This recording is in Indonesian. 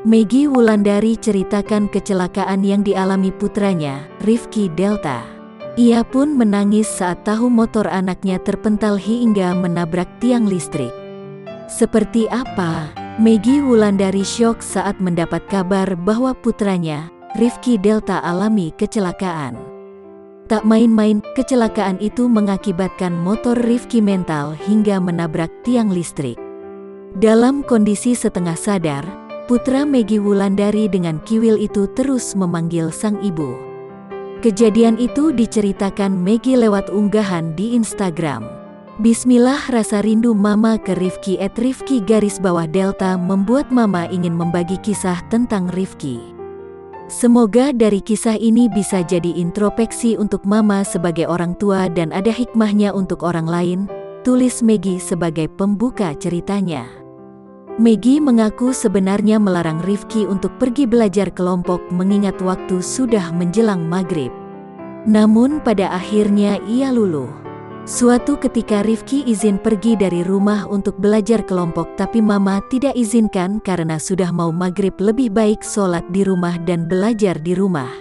Maggie Wulandari ceritakan kecelakaan yang dialami putranya, Rifki Delta. Ia pun menangis saat tahu motor anaknya terpental hingga menabrak tiang listrik. Seperti apa? Maggie Wulandari syok saat mendapat kabar bahwa putranya, Rifki Delta, alami kecelakaan. Tak main-main, kecelakaan itu mengakibatkan motor Rifki mental hingga menabrak tiang listrik. Dalam kondisi setengah sadar, putra Maggie Wulandari dengan kiwil itu terus memanggil sang ibu. Kejadian itu diceritakan Maggie lewat unggahan di Instagram. Bismillah, rasa rindu mama ke Rifki @Rifki_Delta membuat mama ingin membagi kisah tentang Rifki. Semoga dari kisah ini bisa jadi introspeksi untuk mama sebagai orang tua dan ada hikmahnya untuk orang lain, tulis Maggie sebagai pembuka ceritanya. Maggie mengaku sebenarnya melarang Rifki untuk pergi belajar kelompok mengingat waktu sudah menjelang maghrib. Namun pada akhirnya ia luluh. Suatu ketika Rifki izin pergi dari rumah untuk belajar kelompok tapi mama tidak izinkan karena sudah mau maghrib, lebih baik sholat di rumah dan belajar di rumah.